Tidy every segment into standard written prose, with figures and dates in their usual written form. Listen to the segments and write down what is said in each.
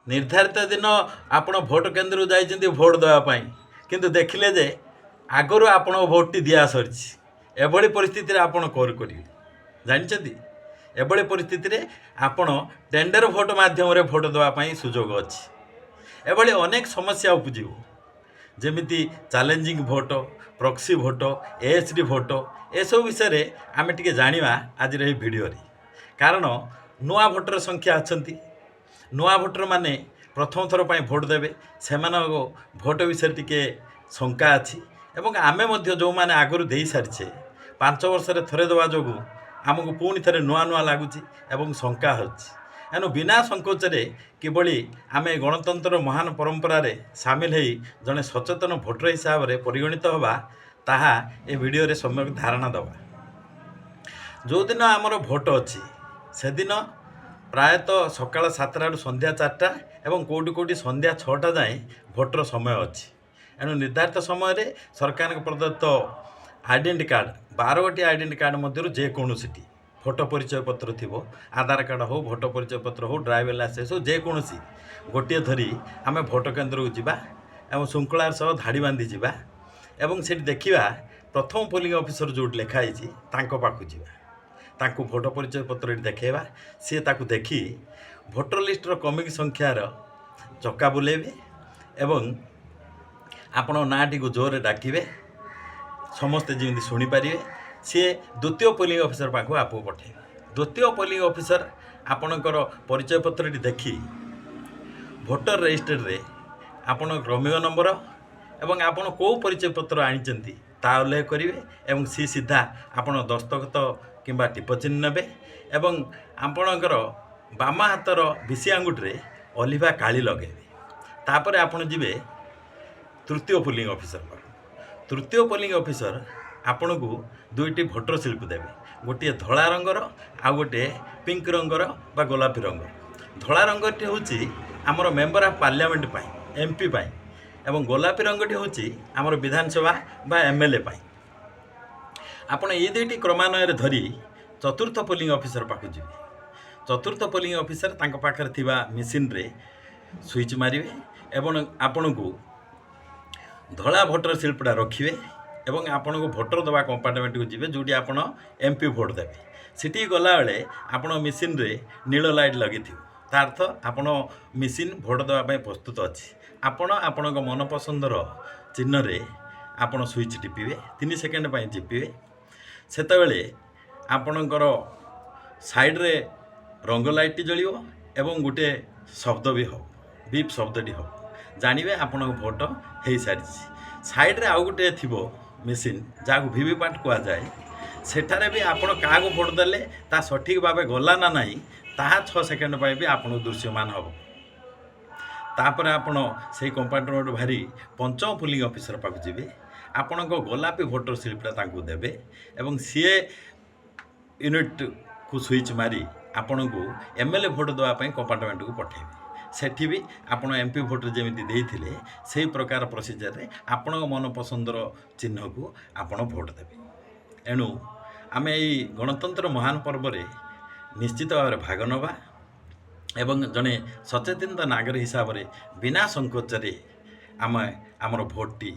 निर्धारित दिन आपण भोट केन्द्र जाइछन्ति भोट देवाई किंतु देखिले जे आगु आपण भोटटी दिया सरी एभली परिस्थिति आपण कौन करेंगे जानते एभली परिस्थिति आपण टेंडर भोट माध्यम भोट देवाई सुजोग अच्छी एभली अनेक समस्या उपजी जमिति challenging vote proxy vote ASD vote एसबू विषय आम टे जाना आज भिडियो कारण नुआ भोटर संख्या अच्छा नुआ भोटर माने प्रथम थर पर भोट देवे से भोट विषय टी शंका अच्छी एवं आमे मध्य जो मैंने आगु दे सारीचे 5 वर्ष थरे देवा जो आमको पुणी थे नुआ नुआ लगुच एवं शंका होनु बिना संकोचरे किभली आम गणतंत्र महान परंपरार सामिल हो जड़े सचेतन भोटर हिसाब से परिगणित होगा ताहा ए वीडियो रे सम्यक धारणा दवा जो दिन आमर भोट अच्छी से दिन प्रायतः सकाल 7टा रु संध्या 4टा एवं कौटी कौटी संध्या 6टा जाए भोटर समय अच्छी एणु निर्धारित समय रे सरकार प्रदत्त आइडेंटी कार्ड 12 गोटी आइडेंटी कार्ड मध्य जेकोसी फोटो परिचय पत्र थी आधार कार्ड हो भोट परिचय पत्र हो ड्राइविंग लाइसेंस हो जेकोसी गोटे धरी आम भोट केन्द्र को जीवा एवं श्रृंखलार सह धाड़ी बांधी जीवा एवं से देखा प्रथम पोलिंग ऑफिसर जो लिखाई पाखु जीवा ताकू भोट परिचय पत्र देखा सी ताकू देखी भोटर लिस्टर कमिंग संख्यार चक्का बुलेबे एवं आपण नाटी को जोर डाकिबे समस्ते जमी शुणिपारे सी द्वितीय पोलिंग ऑफिसर पाखु आप पठे द्वितीय पोलिंग ऑफिसर आपणकर परिचय पत्र देखी भोटर रजिस्टर रे आपण क्रमिक नंबर एवं आपण को परिचय पत्र आनी ता उल्लेख करेंगे एवं सी सीधा आपण दस्तखत किंबा टिप चिन्ह ने एवं आपणकर बाम हाथर विसी आंगुठे अलिभा काली लगेबे तापर आपण जीवे तृतीय पोलिंग ऑफिसर पर तृतीय पोलिंग ऑफिसर आपण को दुईटी भोटर स्लिप देवे गोटे धला रंगर आ गोटे पिंक रंगर बा गोलापी रंग धला रंगटी हूँ आमर मेंबर ऑफ पार्लियामेंट पाई एमपी पाई एवं गोलापी रंगटी हूँ आमर विधानसभा बा एमएलए पाई आपण ये दुईटी क्रमान्वय धरी चतुर्थ पोलिंग ऑफिसर पाक जी चतुर्थ पोलिंग ऑफिसर तांको पाखरे थिबा मशीन रे स्विच मारिवे एवं आपण को धला भोटर स्लिपटा रखिए एवं आपण को भोटर दवा कंपार्टमेंट को जीवे जोटी आपण एमपी भोट देवे सिटी गला बेले आपण मशीन रे नील लाइट लगी तार अर्थ आपण मशीन भोट देवाई प्रस्तुत अच्छी आपण आपण मन पसंदर चिन्ह रे आपण स्विच टिपिवे 3 सेकेंड चिपिवे सेतबेले आपणकर साइड रे रंग लाइट जलियो एवं गोटे शब्द भी हो बीप शब्दटी हो जानवे आपण भोट हो सारी साइड रे आउ गोटे थी मेसीन जहाँ वीवीपैट कहुए सेठारे भी आपण क्या भोट देले ता सठिक भाव गला ना नहीं ताहा 6 सेकेंड भी आपण दृश्यमान हम तापर आपण से कंपार्टमेंट भारी पंचम पोलिंग ऑफिसर पाक जी आपण गोलापी भोटर स्लिपटा देवे एवं सीए यूनिट को स्विच मारी आपण को एमएलए भोट देवाई कंपार्टमेंट को पठेबे सेठी भी आपण एमपी भोटर जमी देते से प्रकार प्रोसीजर रे आपण मन पसंदर चिन्ह को आपण भोट देवे एणु आम यही गणतंत्र महान पर्व रे निश्चित भाव भाग नवा एवं जड़े सचेतन नागरिक हिसाब से बिना संकोचरे आम आमर भोटटी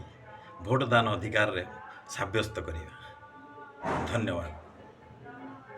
भोटदान अधिकार रे साब्यस्त करिया। धन्यवाद।